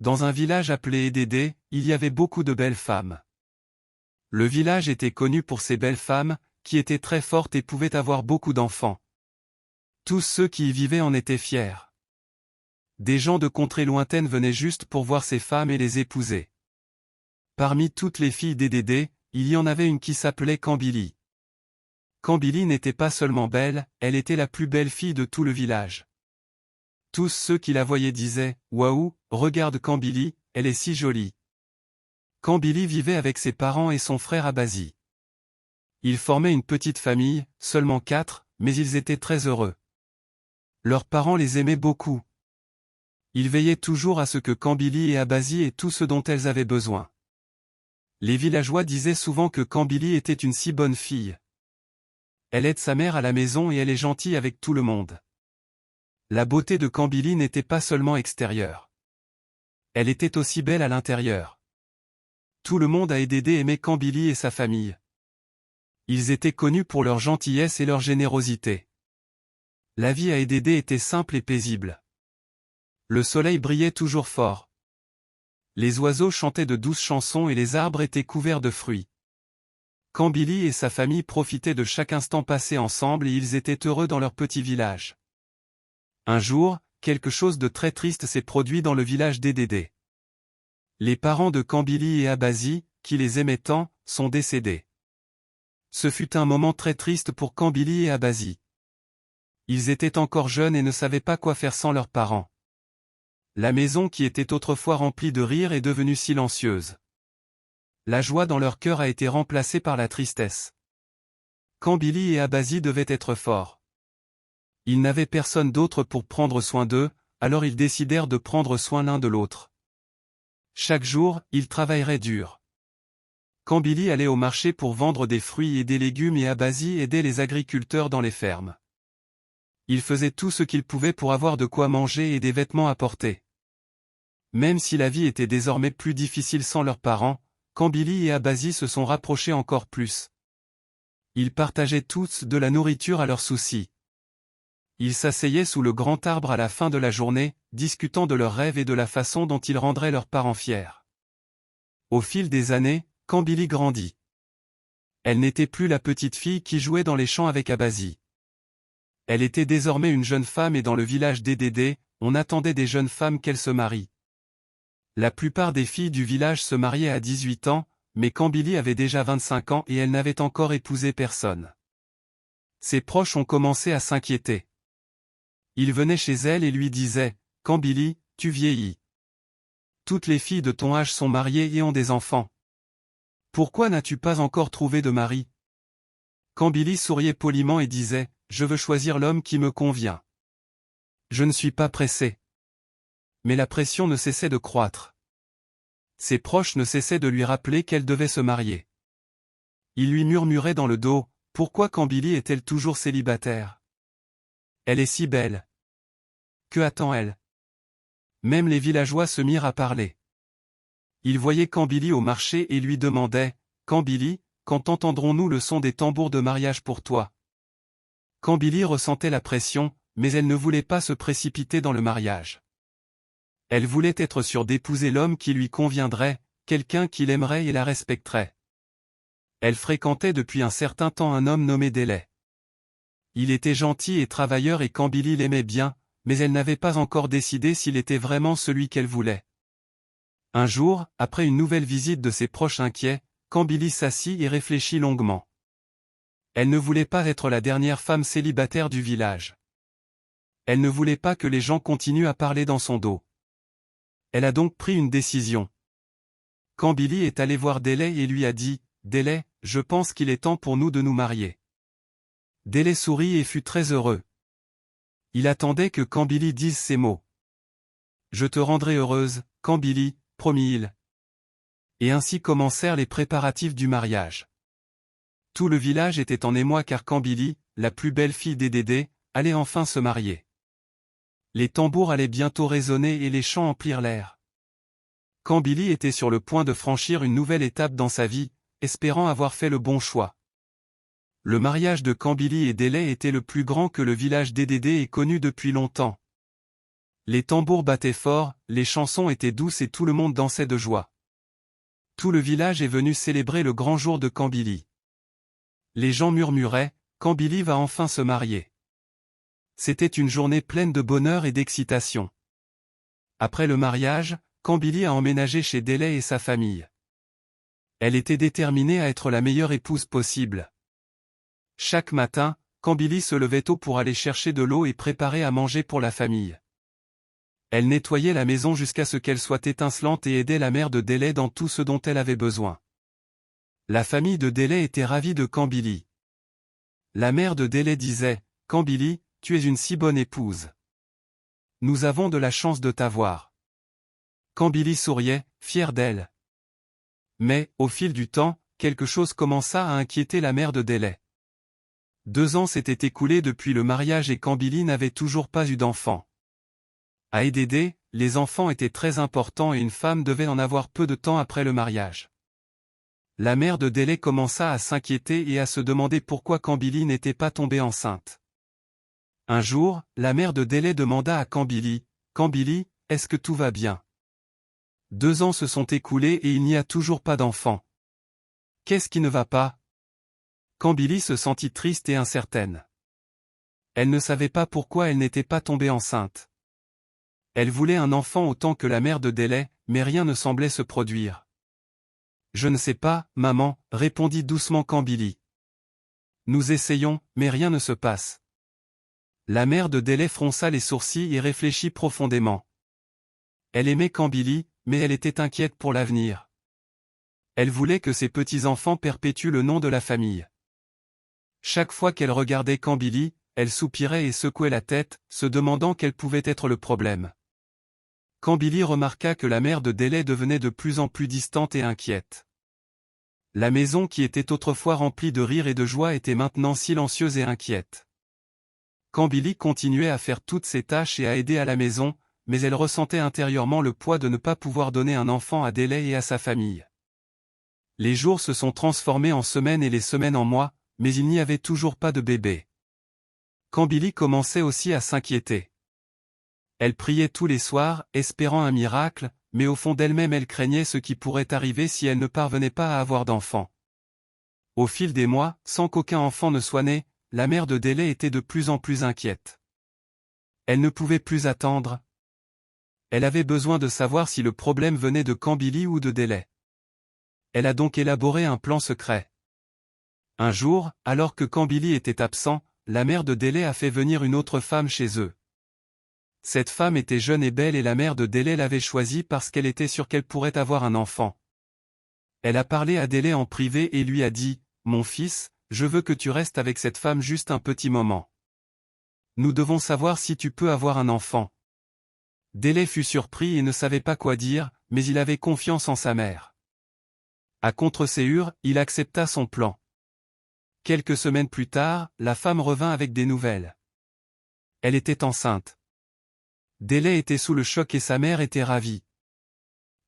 Dans un village appelé Edédé, il y avait beaucoup de belles femmes. Le village était connu pour ses belles femmes, qui étaient très fortes et pouvaient avoir beaucoup d'enfants. Tous ceux qui y vivaient en étaient fiers. Des gens de contrées lointaines venaient juste pour voir ces femmes et les épouser. Parmi toutes les filles d'Edédé, il y en avait une qui s'appelait Kambili. Kambili n'était pas seulement belle, elle était la plus belle fille de tout le village. Tous ceux qui la voyaient disaient « Waouh, regarde Kambili, elle est si jolie ». Kambili vivait avec ses parents et son frère Abazi. Ils formaient une petite famille, seulement 4, mais ils étaient très heureux. Leurs parents les aimaient beaucoup. Ils veillaient toujours à ce que Kambili et Abazi aient tout ce dont elles avaient besoin. Les villageois disaient souvent que Kambili était une si bonne fille. Elle aide sa mère à la maison et elle est gentille avec tout le monde. La beauté de Kambili n'était pas seulement extérieure. Elle était aussi belle à l'intérieur. Tout le monde à Edédé aimait Kambili et sa famille. Ils étaient connus pour leur gentillesse et leur générosité. La vie à Edédé était simple et paisible. Le soleil brillait toujours fort. Les oiseaux chantaient de douces chansons et les arbres étaient couverts de fruits. Kambili et sa famille profitaient de chaque instant passé ensemble et ils étaient heureux dans leur petit village. Un jour, quelque chose de très triste s'est produit dans le village d'Edédé. Les parents de Kambili et Abazi, qui les aimaient tant, sont décédés. Ce fut un moment très triste pour Kambili et Abazi. Ils étaient encore jeunes et ne savaient pas quoi faire sans leurs parents. La maison qui était autrefois remplie de rire est devenue silencieuse. La joie dans leur cœur a été remplacée par la tristesse. Kambili et Abazi devaient être forts. Ils n'avaient personne d'autre pour prendre soin d'eux, alors ils décidèrent de prendre soin l'un de l'autre. Chaque jour, ils travailleraient dur. Kambili allait au marché pour vendre des fruits et des légumes et Abazi aidait les agriculteurs dans les fermes. Ils faisaient tout ce qu'ils pouvaient pour avoir de quoi manger et des vêtements à porter. Même si la vie était désormais plus difficile sans leurs parents, Kambili et Abazi se sont rapprochés encore plus. Ils partageaient tous de la nourriture à leurs soucis. Ils s'asseyaient sous le grand arbre à la fin de la journée, discutant de leurs rêves et de la façon dont ils rendraient leurs parents fiers. Au fil des années, Kambili grandit. Elle n'était plus la petite fille qui jouait dans les champs avec Abazi. Elle était désormais une jeune femme et dans le village d'Edédé, on attendait des jeunes femmes qu'elles se marient. La plupart des filles du village se mariaient à 18 ans, mais Kambili avait déjà 25 ans et elle n'avait encore épousé personne. Ses proches ont commencé à s'inquiéter. Ils venaient chez elle et lui disaient « Kambili, tu vieillis. Toutes les filles de ton âge sont mariées et ont des enfants. Pourquoi n'as-tu pas encore trouvé de mari ?» Kambili souriait poliment et disait « Je veux choisir l'homme qui me convient. Je ne suis pas pressé. » Mais la pression ne cessait de croître. Ses proches ne cessaient de lui rappeler qu'elle devait se marier. Ils lui murmuraient dans le dos « Pourquoi Kambili est-elle toujours célibataire ? Elle est si belle. Que attend-elle ?» Même les villageois se mirent à parler. Ils voyaient Kambili au marché et lui demandaient « Kambili, quand entendrons-nous le son des tambours de mariage pour toi ?» Kambili ressentait la pression, mais elle ne voulait pas se précipiter dans le mariage. Elle voulait être sûre d'épouser l'homme qui lui conviendrait, quelqu'un qui l'aimerait et la respecterait. Elle fréquentait depuis un certain temps un homme nommé Délai. Il était gentil et travailleur et Kambili l'aimait bien, mais elle n'avait pas encore décidé s'il était vraiment celui qu'elle voulait. Un jour, après une nouvelle visite de ses proches inquiets, Kambili s'assit et réfléchit longuement. Elle ne voulait pas être la dernière femme célibataire du village. Elle ne voulait pas que les gens continuent à parler dans son dos. Elle a donc pris une décision. Kambili est allée voir Délai et lui a dit « Délai, je pense qu'il est temps pour nous de nous marier. » Délai sourit et fut très heureux. Il attendait que Kambili dise ces mots. « Je te rendrai heureuse, Kambili, promit-il. » Et ainsi commencèrent les préparatifs du mariage. Tout le village était en émoi car Kambili, la plus belle fille d'Edédé, allait enfin se marier. Les tambours allaient bientôt résonner et les chants emplirent l'air. Kambili était sur le point de franchir une nouvelle étape dans sa vie, espérant avoir fait le bon choix. Le mariage de Kambili et Délai était le plus grand que le village d'Edédé ait connu depuis longtemps. Les tambours battaient fort, les chansons étaient douces et tout le monde dansait de joie. Tout le village est venu célébrer le grand jour de Kambili. Les gens murmuraient, Kambili va enfin se marier. C'était une journée pleine de bonheur et d'excitation. Après le mariage, Kambili a emménagé chez Délé et sa famille. Elle était déterminée à être la meilleure épouse possible. Chaque matin, Kambili se levait tôt pour aller chercher de l'eau et préparer à manger pour la famille. Elle nettoyait la maison jusqu'à ce qu'elle soit étincelante et aidait la mère de Délé dans tout ce dont elle avait besoin. La famille de Délé était ravie de Kambili. La mère de Délé disait, « Kambili, tu es une si bonne épouse. Nous avons de la chance de t'avoir. » Kambili souriait, fière d'elle. Mais, au fil du temps, quelque chose commença à inquiéter la mère de Délé. 2 ans s'étaient écoulés depuis le mariage et Kambili n'avait toujours pas eu d'enfant. À Edédé, les enfants étaient très importants et une femme devait en avoir peu de temps après le mariage. La mère de Délé commença à s'inquiéter et à se demander pourquoi Kambili n'était pas tombée enceinte. Un jour, la mère de Délé demanda à Kambili, « Kambili, est-ce que tout va bien? 2 ans se sont écoulés et il n'y a toujours pas d'enfant. Qu'est-ce qui ne va pas ?» Kambili se sentit triste et incertaine. Elle ne savait pas pourquoi elle n'était pas tombée enceinte. Elle voulait un enfant autant que la mère de Délé, mais rien ne semblait se produire. « Je ne sais pas, maman, » répondit doucement Kambili. « Nous essayons, mais rien ne se passe. » La mère de Délé fronça les sourcils et réfléchit profondément. Elle aimait Kambili, mais elle était inquiète pour l'avenir. Elle voulait que ses petits-enfants perpétuent le nom de la famille. Chaque fois qu'elle regardait Kambili, elle soupirait et secouait la tête, se demandant quel pouvait être le problème. Kambili remarqua que la mère de Délé devenait de plus en plus distante et inquiète. La maison qui était autrefois remplie de rire et de joie était maintenant silencieuse et inquiète. Kambili continuait à faire toutes ses tâches et à aider à la maison, mais elle ressentait intérieurement le poids de ne pas pouvoir donner un enfant à Délé et à sa famille. Les jours se sont transformés en semaines et les semaines en mois, mais il n'y avait toujours pas de bébé. Kambili commençait aussi à s'inquiéter. Elle priait tous les soirs, espérant un miracle, mais au fond d'elle-même elle craignait ce qui pourrait arriver si elle ne parvenait pas à avoir d'enfant. Au fil des mois, sans qu'aucun enfant ne soit né, la mère de Délé était de plus en plus inquiète. Elle ne pouvait plus attendre. Elle avait besoin de savoir si le problème venait de Kambili ou de Délé. Elle a donc élaboré un plan secret. Un jour, alors que Kambili était absent, la mère de Délé a fait venir une autre femme chez eux. Cette femme était jeune et belle et la mère de Délé l'avait choisie parce qu'elle était sûre qu'elle pourrait avoir un enfant. Elle a parlé à Délé en privé et lui a dit, « Mon fils, je veux que tu restes avec cette femme juste un petit moment. Nous devons savoir si tu peux avoir un enfant. » Délé fut surpris et ne savait pas quoi dire, mais il avait confiance en sa mère. À contre-ségur, il accepta son plan. Quelques semaines plus tard, la femme revint avec des nouvelles. Elle était enceinte. Délé était sous le choc et sa mère était ravie.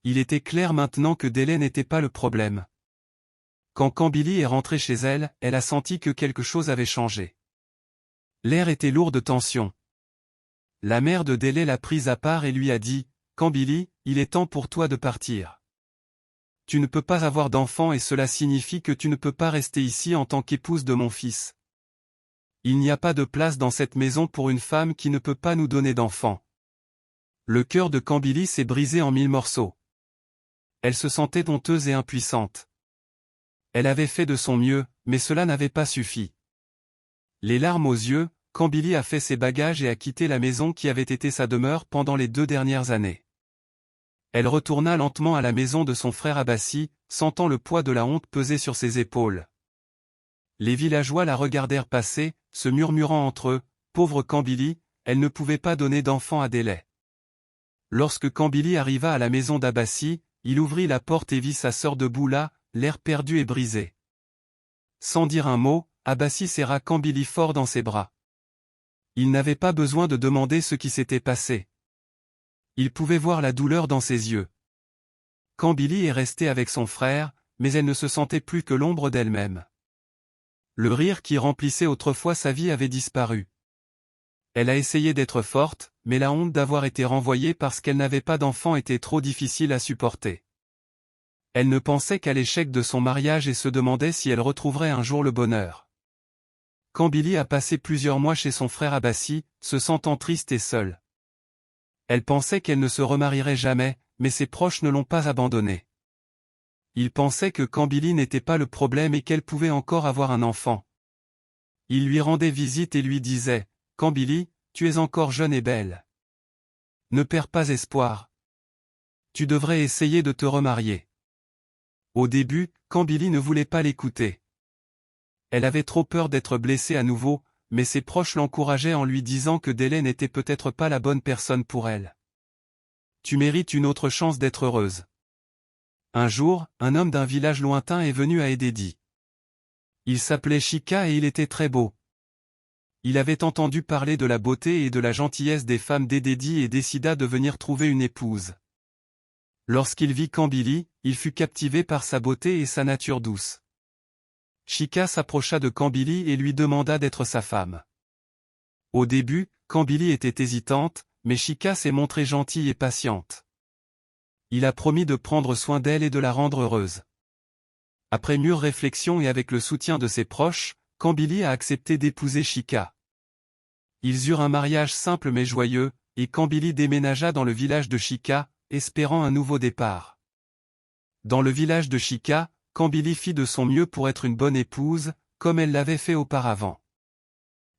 Il était clair maintenant que Délé n'était pas le problème. Quand Kambili est rentrée chez elle, elle a senti que quelque chose avait changé. L'air était lourd de tension. La mère de Délé l'a prise à part et lui a dit, « Kambili, il est temps pour toi de partir. Tu ne peux pas avoir d'enfant et cela signifie que tu ne peux pas rester ici en tant qu'épouse de mon fils. Il n'y a pas de place dans cette maison pour une femme qui ne peut pas nous donner d'enfant. » Le cœur de Kambili s'est brisé en 1000 morceaux. Elle se sentait honteuse et impuissante. Elle avait fait de son mieux, mais cela n'avait pas suffi. Les larmes aux yeux, Kambili a fait ses bagages et a quitté la maison qui avait été sa demeure pendant les 2 dernières années. Elle retourna lentement à la maison de son frère Abassi, sentant le poids de la honte peser sur ses épaules. Les villageois la regardèrent passer, se murmurant entre eux, « Pauvre Kambili, elle ne pouvait pas donner d'enfant à Délé. » Lorsque Kambili arriva à la maison d'Abassi, il ouvrit la porte et vit sa sœur debout là, l'air perdu et brisé. Sans dire un mot, Abassi serra Kambili fort dans ses bras. Il n'avait pas besoin de demander ce qui s'était passé. Il pouvait voir la douleur dans ses yeux. Kambili est restée avec son frère, mais elle ne se sentait plus que l'ombre d'elle-même. Le rire qui remplissait autrefois sa vie avait disparu. Elle a essayé d'être forte, mais la honte d'avoir été renvoyée parce qu'elle n'avait pas d'enfant était trop difficile à supporter. Elle ne pensait qu'à l'échec de son mariage et se demandait si elle retrouverait un jour le bonheur. Quand Billy a passé plusieurs mois chez son frère Abassi, se sentant triste et seule. Elle pensait qu'elle ne se remarierait jamais, mais ses proches ne l'ont pas abandonnée. Ils pensaient que Billy n'était pas le problème et qu'elle pouvait encore avoir un enfant. Ils lui rendaient visite et lui disaient « Billy, tu es encore jeune et belle. Ne perds pas espoir. Tu devrais essayer de te remarier. » Au début, Billy ne voulait pas l'écouter. Elle avait trop peur d'être blessée à nouveau, mais ses proches l'encourageaient en lui disant que Délé n'était peut-être pas la bonne personne pour elle. Tu mérites une autre chance d'être heureuse. Un jour, un homme d'un village lointain est venu à Edédi. Il s'appelait Chika et il était très beau. Il avait entendu parler de la beauté et de la gentillesse des femmes d'Edédi et décida de venir trouver une épouse. Lorsqu'il vit Billy, il fut captivé par sa beauté et sa nature douce. Chika s'approcha de Billy et lui demanda d'être sa femme. Au début, Billy était hésitante, mais Chika s'est montrée gentille et patiente. Il a promis de prendre soin d'elle et de la rendre heureuse. Après mûre réflexion et avec le soutien de ses proches, Billy a accepté d'épouser Chika. Ils eurent un mariage simple mais joyeux, et Billy déménagea dans le village de Chika, espérant un nouveau départ. Dans le village de Chika, Billy fit de son mieux pour être une bonne épouse, comme elle l'avait fait auparavant.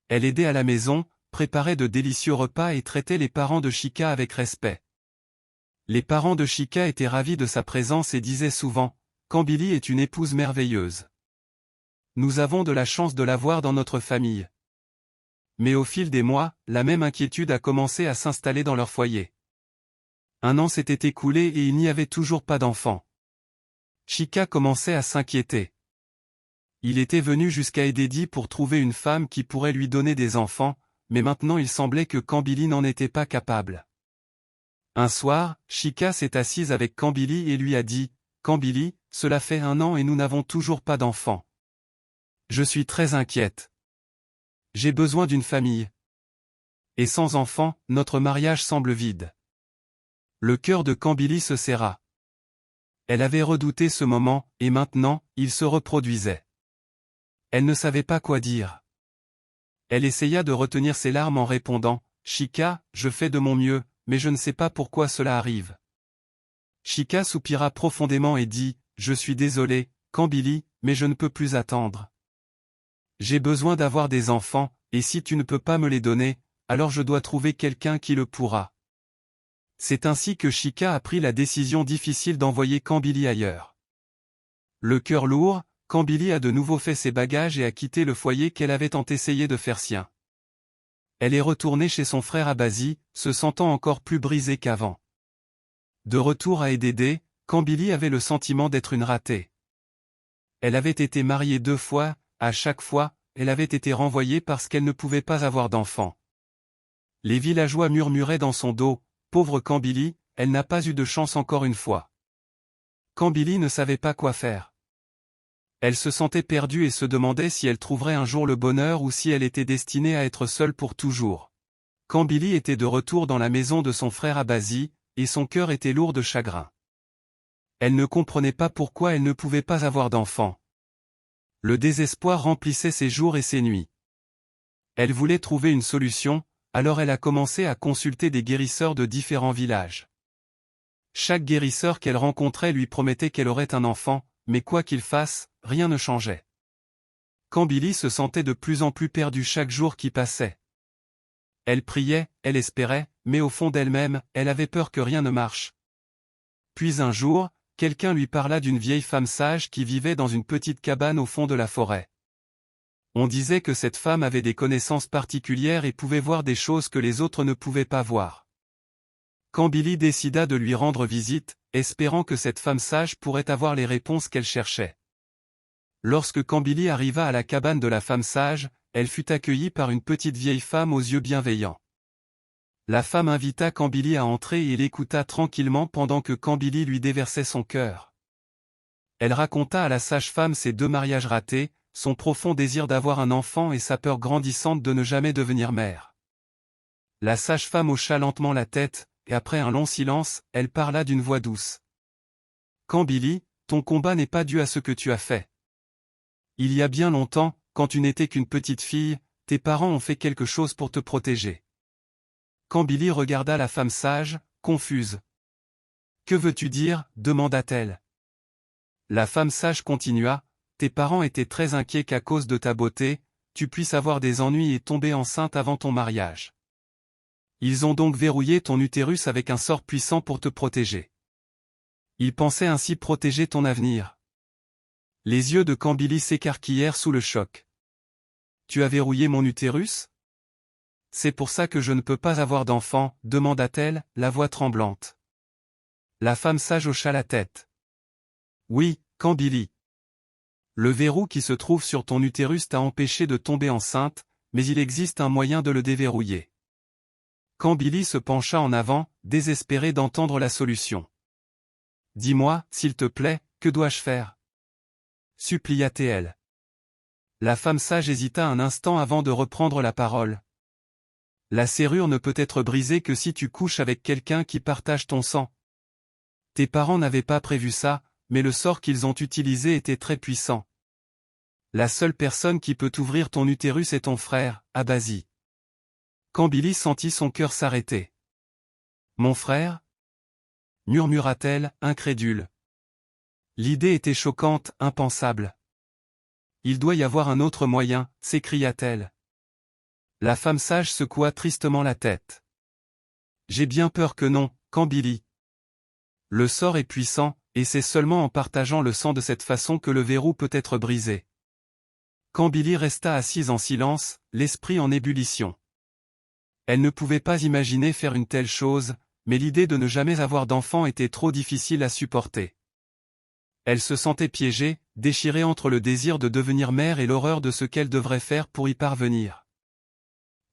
Elle aidait à la maison, préparait de délicieux repas et traitait les parents de Chika avec respect. Les parents de Chika étaient ravis de sa présence et disaient souvent « Billy est une épouse merveilleuse. Nous avons de la chance de l'avoir dans notre famille. » Mais au fil des mois, la même inquiétude a commencé à s'installer dans leur foyer. Un an s'était écoulé et il n'y avait toujours pas d'enfant. Chika commençait à s'inquiéter. Il était venu jusqu'à Edédi pour trouver une femme qui pourrait lui donner des enfants, mais maintenant il semblait que Billy n'en était pas capable. Un soir, Chika s'est assise avec Billy et lui a dit « Billy, cela fait 1 an et nous n'avons toujours pas d'enfant. Je suis très inquiète. J'ai besoin d'une famille. Et sans enfant, notre mariage semble vide. » Le cœur de Billy se serra. Elle avait redouté ce moment, et maintenant, il se reproduisait. Elle ne savait pas quoi dire. Elle essaya de retenir ses larmes en répondant « Chika, je fais de mon mieux, mais je ne sais pas pourquoi cela arrive. » Chika soupira profondément et dit « Je suis désolé, Billy, mais je ne peux plus attendre. J'ai besoin d'avoir des enfants, et si tu ne peux pas me les donner, alors je dois trouver quelqu'un qui le pourra. » C'est ainsi que Chika a pris la décision difficile d'envoyer Billy ailleurs. Le cœur lourd, Billy a de nouveau fait ses bagages et a quitté le foyer qu'elle avait tant essayé de faire sien. Elle est retournée chez son frère Abasi, se sentant encore plus brisée qu'avant. De retour à Edédé, Billy avait le sentiment d'être une ratée. Elle avait été mariée 2 fois, à chaque fois, elle avait été renvoyée parce qu'elle ne pouvait pas avoir d'enfant. Les villageois murmuraient dans son dos. Pauvre Billy, elle n'a pas eu de chance encore une fois. Billy ne savait pas quoi faire. Elle se sentait perdue et se demandait si elle trouverait un jour le bonheur ou si elle était destinée à être seule pour toujours. Billy était de retour dans la maison de son frère Abasi, et son cœur était lourd de chagrin. Elle ne comprenait pas pourquoi elle ne pouvait pas avoir d'enfant. Le désespoir remplissait ses jours et ses nuits. Elle voulait trouver une solution, alors elle a commencé à consulter des guérisseurs de différents villages. Chaque guérisseur qu'elle rencontrait lui promettait qu'elle aurait un enfant, mais quoi qu'il fasse, rien ne changeait. Billy se sentait de plus en plus perdue chaque jour qui passait. Elle priait, elle espérait, mais au fond d'elle-même, elle avait peur que rien ne marche. Puis un jour, quelqu'un lui parla d'une vieille femme sage qui vivait dans une petite cabane au fond de la forêt. On disait que cette femme avait des connaissances particulières et pouvait voir des choses que les autres ne pouvaient pas voir. Billy décida de lui rendre visite, espérant que cette femme sage pourrait avoir les réponses qu'elle cherchait. Lorsque Billy arriva à la cabane de la femme sage, elle fut accueillie par une petite vieille femme aux yeux bienveillants. La femme invita Billy à entrer et l'écouta tranquillement pendant que Billy lui déversait son cœur. Elle raconta à la sage-femme ses 2 mariages ratés, son profond désir d'avoir un enfant et sa peur grandissante de ne jamais devenir mère. La sage-femme hocha lentement la tête, et après un long silence, elle parla d'une voix douce. Kambili, ton combat n'est pas dû à ce que tu as fait. Il y a bien longtemps, quand tu n'étais qu'une petite fille, tes parents ont fait quelque chose pour te protéger. Kambili regarda la femme sage, confuse. Que veux-tu dire, demanda-t-elle. La femme sage continua, tes parents étaient très inquiets qu'à cause de ta beauté, tu puisses avoir des ennuis et tomber enceinte avant ton mariage. Ils ont donc verrouillé ton utérus avec un sort puissant pour te protéger. Ils pensaient ainsi protéger ton avenir. Les yeux de Kambili s'écarquillèrent sous le choc. Tu as verrouillé mon utérus? C'est pour ça que je ne peux pas avoir d'enfant, demanda-t-elle, la voix tremblante. La femme sage hocha la tête. Oui, Kambili. Le verrou qui se trouve sur ton utérus t'a empêché de tomber enceinte, mais il existe un moyen de le déverrouiller. Kambili se pencha en avant, désespéré d'entendre la solution. Dis-moi, s'il te plaît, que dois-je faire? Supplia-t-elle. La femme sage hésita un instant avant de reprendre la parole. La serrure ne peut être brisée que si tu couches avec quelqu'un qui partage ton sang. Tes parents n'avaient pas prévu ça, mais le sort qu'ils ont utilisé était très puissant. La seule personne qui peut ouvrir ton utérus est ton frère, Abazi. Kambili sentit son cœur s'arrêter. Mon frère? Murmura-t-elle, incrédule. L'idée était choquante, impensable. Il doit y avoir un autre moyen, s'écria-t-elle. La femme sage secoua tristement la tête. J'ai bien peur que non, Kambili. Le sort est puissant, et c'est seulement en partageant le sang de cette façon que le verrou peut être brisé. Kambili resta assise en silence, l'esprit en ébullition. Elle ne pouvait pas imaginer faire une telle chose, mais l'idée de ne jamais avoir d'enfant était trop difficile à supporter. Elle se sentait piégée, déchirée entre le désir de devenir mère et l'horreur de ce qu'elle devrait faire pour y parvenir.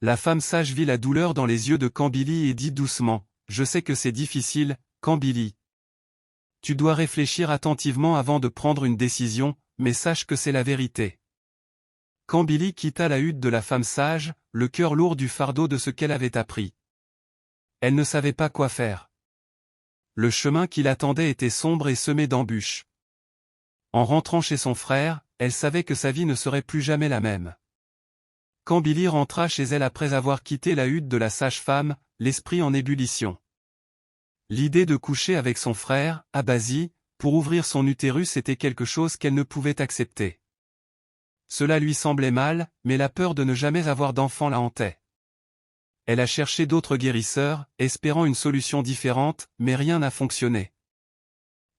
La femme sage vit la douleur dans les yeux de Kambili et dit doucement, « Je sais que c'est difficile, Kambili. Tu dois réfléchir attentivement avant de prendre une décision, mais sache que c'est la vérité. » Kambili quitta la hutte de la femme sage, le cœur lourd du fardeau de ce qu'elle avait appris. Elle ne savait pas quoi faire. Le chemin qui l'attendait était sombre et semé d'embûches. En rentrant chez son frère, elle savait que sa vie ne serait plus jamais la même. Kambili rentra chez elle après avoir quitté la hutte de la sage-femme, l'esprit en ébullition. L'idée de coucher avec son frère, Abazi, pour ouvrir son utérus était quelque chose qu'elle ne pouvait accepter. Cela lui semblait mal, mais la peur de ne jamais avoir d'enfant la hantait. Elle a cherché d'autres guérisseurs, espérant une solution différente, mais rien n'a fonctionné.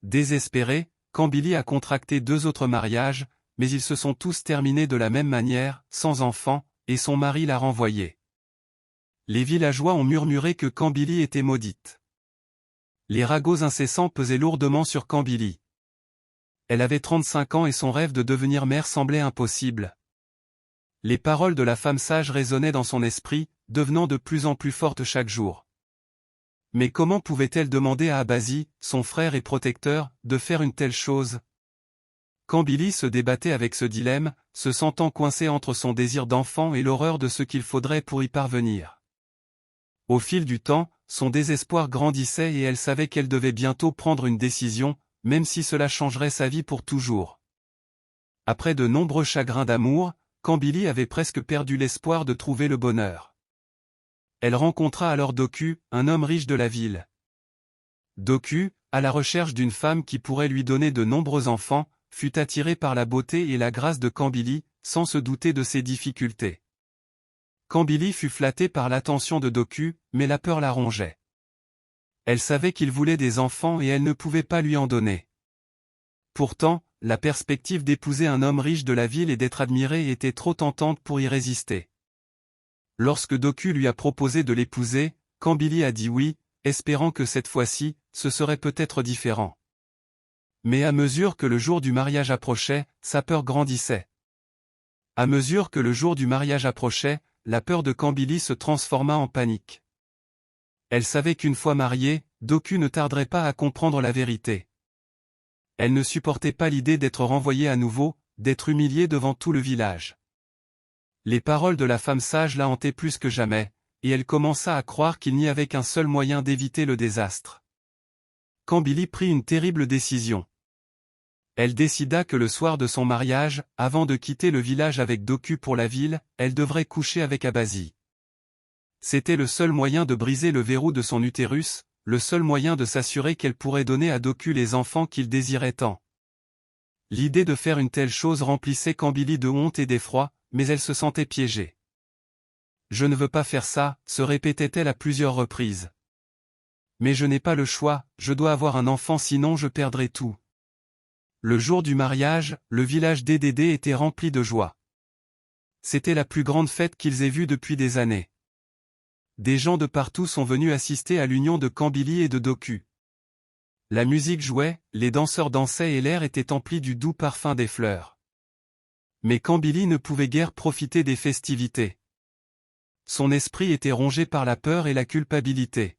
Désespérée, Kambili a contracté 2 autres mariages, mais ils se sont tous terminés de la même manière, sans enfant, et son mari l'a renvoyée. Les villageois ont murmuré que Kambili était maudite. Les ragots incessants pesaient lourdement sur Kambili. Elle avait 35 ans et son rêve de devenir mère semblait impossible. Les paroles de la femme sage résonnaient dans son esprit, devenant de plus en plus fortes chaque jour. Mais comment pouvait-elle demander à Abazi, son frère et protecteur, de faire une telle chose? Kambili se débattait avec ce dilemme, se sentant coincé entre son désir d'enfant et l'horreur de ce qu'il faudrait pour y parvenir. Au fil du temps, son désespoir grandissait et elle savait qu'elle devait bientôt prendre une décision, même si cela changerait sa vie pour toujours. Après de nombreux chagrins d'amour, Kambili avait presque perdu l'espoir de trouver le bonheur. Elle rencontra alors Doku, un homme riche de la ville. Doku, à la recherche d'une femme qui pourrait lui donner de nombreux enfants, fut attiré par la beauté et la grâce de Kambili, sans se douter de ses difficultés. Kambili fut flattée par l'attention de Doku, mais la peur la rongeait. Elle savait qu'il voulait des enfants et elle ne pouvait pas lui en donner. Pourtant, la perspective d'épouser un homme riche de la ville et d'être admirée était trop tentante pour y résister. Lorsque Doku lui a proposé de l'épouser, Kambili a dit oui, espérant que cette fois-ci, ce serait peut-être différent. Mais à mesure que le jour du mariage approchait, sa peur grandissait. À mesure que le jour du mariage approchait, la peur de Kambili se transforma en panique. Elle savait qu'une fois mariée, Doku ne tarderait pas à comprendre la vérité. Elle ne supportait pas l'idée d'être renvoyée à nouveau, d'être humiliée devant tout le village. Les paroles de la femme sage la hantaient plus que jamais, et elle commença à croire qu'il n'y avait qu'un seul moyen d'éviter le désastre. Kambili prit une terrible décision. Elle décida que le soir de son mariage, avant de quitter le village avec Doku pour la ville, elle devrait coucher avec Abazi. C'était le seul moyen de briser le verrou de son utérus, le seul moyen de s'assurer qu'elle pourrait donner à Doku les enfants qu'il désirait tant. L'idée de faire une telle chose remplissait Kambili de honte et d'effroi, mais elle se sentait piégée. « Je ne veux pas faire ça », se répétait-elle à plusieurs reprises. « Mais je n'ai pas le choix, je dois avoir un enfant sinon je perdrai tout. » Le jour du mariage, le village d'Edede était rempli de joie. C'était la plus grande fête qu'ils aient vue depuis des années. Des gens de partout sont venus assister à l'union de Kambili et de Doku. La musique jouait, les danseurs dansaient et l'air était empli du doux parfum des fleurs. Mais Kambili ne pouvait guère profiter des festivités. Son esprit était rongé par la peur et la culpabilité.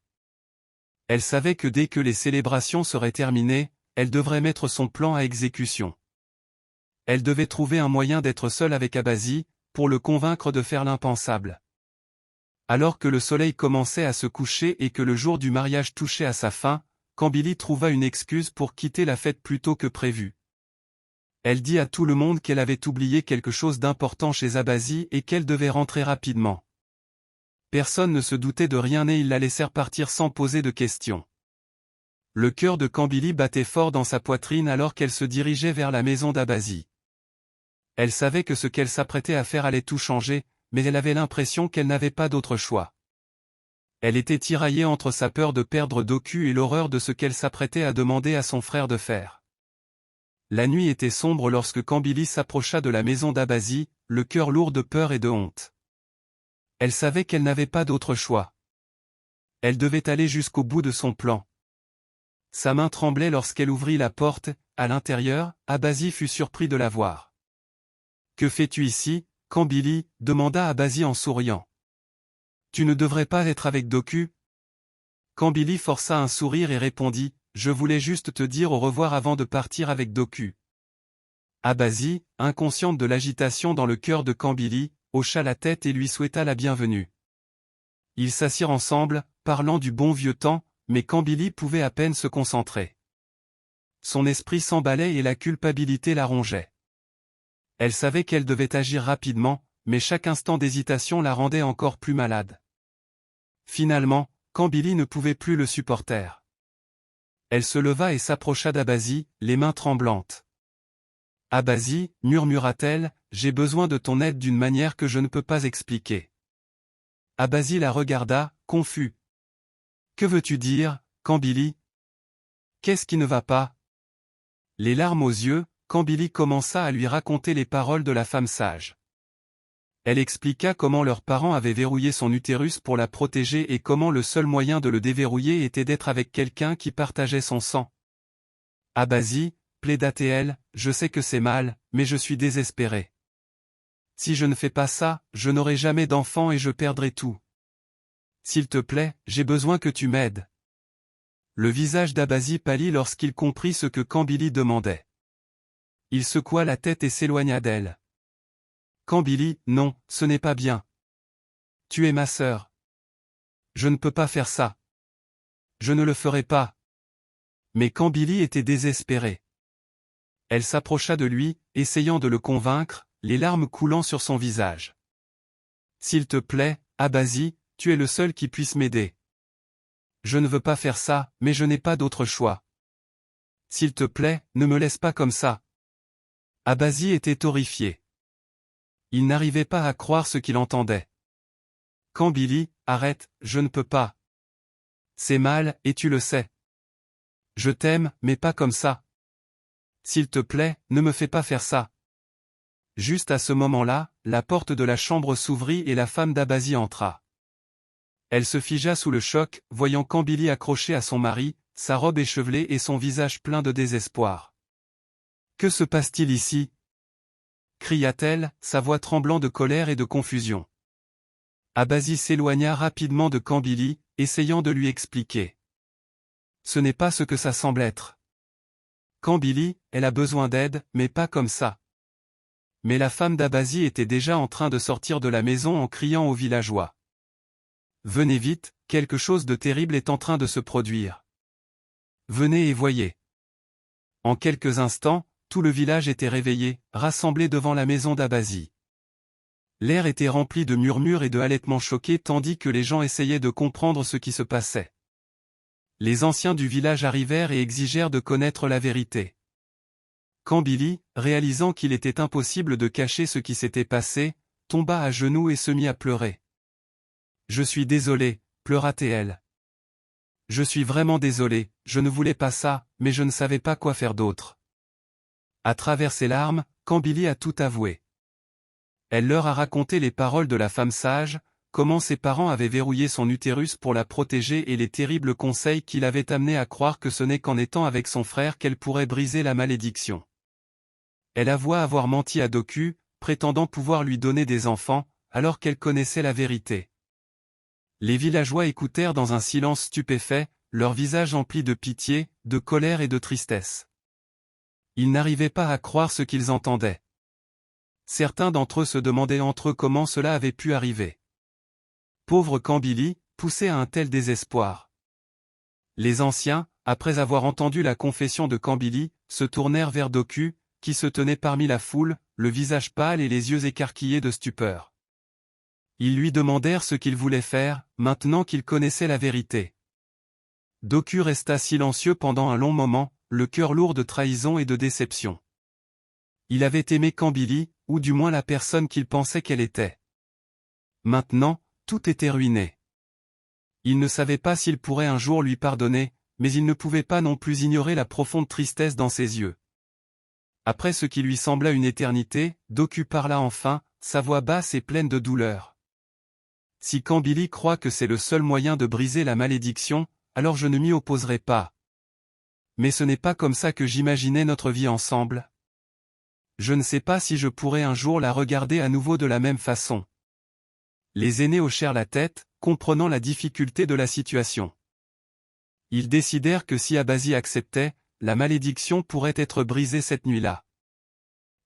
Elle savait que dès que les célébrations seraient terminées, elle devrait mettre son plan à exécution. Elle devait trouver un moyen d'être seule avec Abazi, pour le convaincre de faire l'impensable. Alors que le soleil commençait à se coucher et que le jour du mariage touchait à sa fin, Kambili trouva une excuse pour quitter la fête plus tôt que prévu. Elle dit à tout le monde qu'elle avait oublié quelque chose d'important chez Abazi et qu'elle devait rentrer rapidement. Personne ne se doutait de rien et ils la laissèrent partir sans poser de questions. Le cœur de Kambili battait fort dans sa poitrine alors qu'elle se dirigeait vers la maison d'Abazi. Elle savait que ce qu'elle s'apprêtait à faire allait tout changer, mais elle avait l'impression qu'elle n'avait pas d'autre choix. Elle était tiraillée entre sa peur de perdre Doku et l'horreur de ce qu'elle s'apprêtait à demander à son frère de faire. La nuit était sombre lorsque Kambili s'approcha de la maison d'Abazi, le cœur lourd de peur et de honte. Elle savait qu'elle n'avait pas d'autre choix. Elle devait aller jusqu'au bout de son plan. Sa main tremblait lorsqu'elle ouvrit la porte, à l'intérieur, Abazi fut surpris de la voir. « Que fais-tu ici, Kambili » demanda Abazi en souriant. « Tu ne devrais pas être avec Doku ?» Kambili força un sourire et répondit, « Je voulais juste te dire au revoir avant de partir avec Doku. » Abazi, inconsciente de l'agitation dans le cœur de Kambili, hocha la tête et lui souhaita la bienvenue. Ils s'assirent ensemble, parlant du bon vieux temps, mais Kambili pouvait à peine se concentrer. Son esprit s'emballait et la culpabilité la rongeait. Elle savait qu'elle devait agir rapidement, mais chaque instant d'hésitation la rendait encore plus malade. Finalement, Kambili ne pouvait plus le supporter. Elle se leva et s'approcha d'Abazi, les mains tremblantes. « Abazi, murmura-t-elle, j'ai besoin de ton aide d'une manière que je ne peux pas expliquer. » Abazi la regarda, confus. « Que veux-tu dire, Kambili ? Qu'est-ce qui ne va pas ?» Les larmes aux yeux, Kambili commença à lui raconter les paroles de la femme sage. Elle expliqua comment leurs parents avaient verrouillé son utérus pour la protéger et comment le seul moyen de le déverrouiller était d'être avec quelqu'un qui partageait son sang. « Abazi, plaida-t-elle, je sais que c'est mal, mais je suis désespérée. Si je ne fais pas ça, je n'aurai jamais d'enfant et je perdrai tout. S'il te plaît, j'ai besoin que tu m'aides. » Le visage d'Abazi pâlit lorsqu'il comprit ce que Kambili demandait. Il secoua la tête et s'éloigna d'elle. « Kambili, non, ce n'est pas bien. Tu es ma sœur. Je ne peux pas faire ça. Je ne le ferai pas. » Mais Kambili était désespérée. Elle s'approcha de lui, essayant de le convaincre, les larmes coulant sur son visage. « S'il te plaît, Abazi, tu es le seul qui puisse m'aider. Je ne veux pas faire ça, mais je n'ai pas d'autre choix. S'il te plaît, ne me laisse pas comme ça. » Abazi était horrifié. Il n'arrivait pas à croire ce qu'il entendait. « Kambili, arrête, je ne peux pas. C'est mal, et tu le sais. Je t'aime, mais pas comme ça. S'il te plaît, ne me fais pas faire ça. » Juste à ce moment-là, la porte de la chambre s'ouvrit et la femme d'Abazi entra. Elle se figea sous le choc, voyant Kambili accroché à son mari, sa robe échevelée et son visage plein de désespoir. « Que se passe-t-il ici ?» cria-t-elle, sa voix tremblant de colère et de confusion. Abazi s'éloigna rapidement de Kambili, essayant de lui expliquer. « Ce n'est pas ce que ça semble être. Kambili, elle a besoin d'aide, mais pas comme ça. » Mais la femme d'Abazi était déjà en train de sortir de la maison en criant aux villageois. Venez vite, quelque chose de terrible est en train de se produire. Venez et voyez. En quelques instants, tout le village était réveillé, rassemblé devant la maison d'Abasie. L'air était rempli de murmures et de halètements choqués tandis que les gens essayaient de comprendre ce qui se passait. Les anciens du village arrivèrent et exigèrent de connaître la vérité. Kambili, réalisant qu'il était impossible de cacher ce qui s'était passé, tomba à genoux et se mit à pleurer. « Je suis désolé, pleura-t-elle. Je suis vraiment désolé, je ne voulais pas ça, mais je ne savais pas quoi faire d'autre. » À travers ses larmes, Kambili a tout avoué. Elle leur a raconté les paroles de la femme sage, comment ses parents avaient verrouillé son utérus pour la protéger et les terribles conseils qui l'avaient amenée à croire que ce n'est qu'en étant avec son frère qu'elle pourrait briser la malédiction. Elle avoua avoir menti à Doku, prétendant pouvoir lui donner des enfants, alors qu'elle connaissait la vérité. Les villageois écoutèrent dans un silence stupéfait, leurs visages emplis de pitié, de colère et de tristesse. Ils n'arrivaient pas à croire ce qu'ils entendaient. Certains d'entre eux se demandaient entre eux comment cela avait pu arriver. Pauvre Kambili, poussé à un tel désespoir. Les anciens, après avoir entendu la confession de Kambili, se tournèrent vers Doku, qui se tenait parmi la foule, le visage pâle et les yeux écarquillés de stupeur. Ils lui demandèrent ce qu'il voulait faire, maintenant qu'il connaissait la vérité. Doku resta silencieux pendant un long moment, le cœur lourd de trahison et de déception. Il avait aimé Kambili, ou du moins la personne qu'il pensait qu'elle était. Maintenant, tout était ruiné. Il ne savait pas s'il pourrait un jour lui pardonner, mais il ne pouvait pas non plus ignorer la profonde tristesse dans ses yeux. Après ce qui lui sembla une éternité, Doku parla enfin, sa voix basse et pleine de douleur. Si Kambili croit que c'est le seul moyen de briser la malédiction, alors je ne m'y opposerai pas. Mais ce n'est pas comme ça que j'imaginais notre vie ensemble. Je ne sais pas si je pourrais un jour la regarder à nouveau de la même façon. Les aînés hochèrent la tête, comprenant la difficulté de la situation. Ils décidèrent que si Abasie acceptait, la malédiction pourrait être brisée cette nuit-là.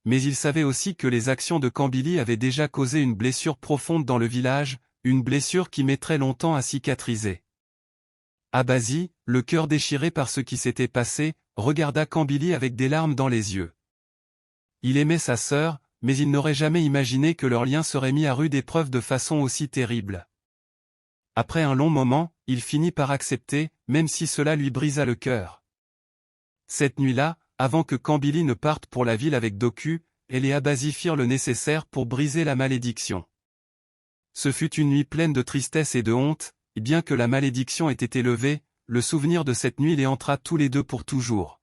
Mais ils savaient aussi que les actions de Kambili avaient déjà causé une blessure profonde dans le village, une blessure qui mettrait longtemps à cicatriser. Abasie, le cœur déchiré par ce qui s'était passé, regarda Kambili avec des larmes dans les yeux. Il aimait sa sœur, mais il n'aurait jamais imaginé que leur lien serait mis à rude épreuve de façon aussi terrible. Après un long moment, il finit par accepter, même si cela lui brisa le cœur. Cette nuit-là, avant que Kambili ne parte pour la ville avec Doku, elle et Abasie firent le nécessaire pour briser la malédiction. Ce fut une nuit pleine de tristesse et de honte, et bien que la malédiction ait été levée, le souvenir de cette nuit les hantera tous les deux pour toujours.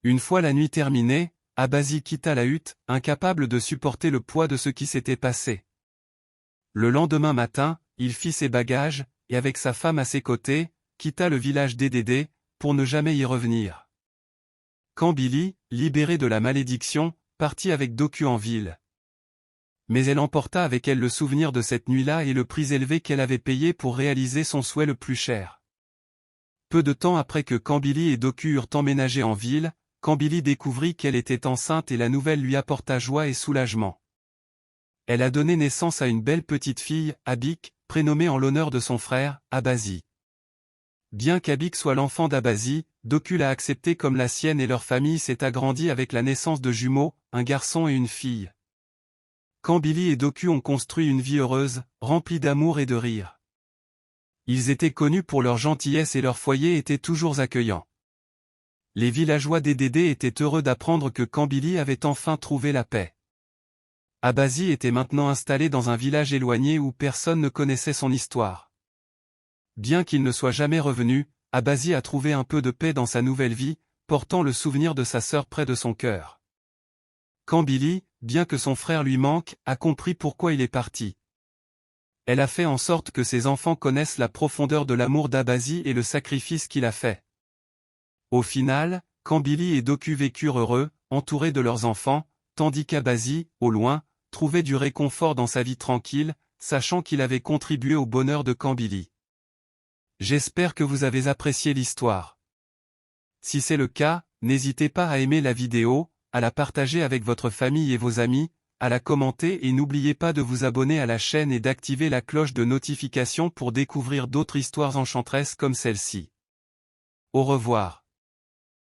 Une fois la nuit terminée, Abasie quitta la hutte, incapable de supporter le poids de ce qui s'était passé. Le lendemain matin, il fit ses bagages, et avec sa femme à ses côtés, quitta le village d'Edede, pour ne jamais y revenir. Kambili, libérée de la malédiction, partit avec Doku en ville. Mais elle emporta avec elle le souvenir de cette nuit-là et le prix élevé qu'elle avait payé pour réaliser son souhait le plus cher. Peu de temps après que Kambili et Doku eurent emménagé en ville, Kambili découvrit qu'elle était enceinte et la nouvelle lui apporta joie et soulagement. Elle a donné naissance à une belle petite fille, Abik, prénommée en l'honneur de son frère, Abasie. Bien qu'Abik soit l'enfant d'Abasie, Doku l'a accepté comme la sienne et leur famille s'est agrandie avec la naissance de jumeaux, un garçon et une fille. Kambili et Doku ont construit une vie heureuse, remplie d'amour et de rire. Ils étaient connus pour leur gentillesse et leur foyer était toujours accueillant. Les villageois d'Edede étaient heureux d'apprendre que Kambili avait enfin trouvé la paix. Abasie était maintenant installé dans un village éloigné où personne ne connaissait son histoire. Bien qu'il ne soit jamais revenu, Abasie a trouvé un peu de paix dans sa nouvelle vie, portant le souvenir de sa sœur près de son cœur. Kambili, bien que son frère lui manque, a compris pourquoi il est parti. Elle a fait en sorte que ses enfants connaissent la profondeur de l'amour d'Abasie et le sacrifice qu'il a fait. Au final, Kambili et Doku vécurent heureux, entourés de leurs enfants, tandis qu'Abasie, au loin, trouvait du réconfort dans sa vie tranquille, sachant qu'il avait contribué au bonheur de Kambili. J'espère que vous avez apprécié l'histoire. Si c'est le cas, n'hésitez pas à aimer la vidéo, à la partager avec votre famille et vos amis, à la commenter et n'oubliez pas de vous abonner à la chaîne et d'activer la cloche de notification pour découvrir d'autres histoires enchanteresses comme celle-ci. Au revoir.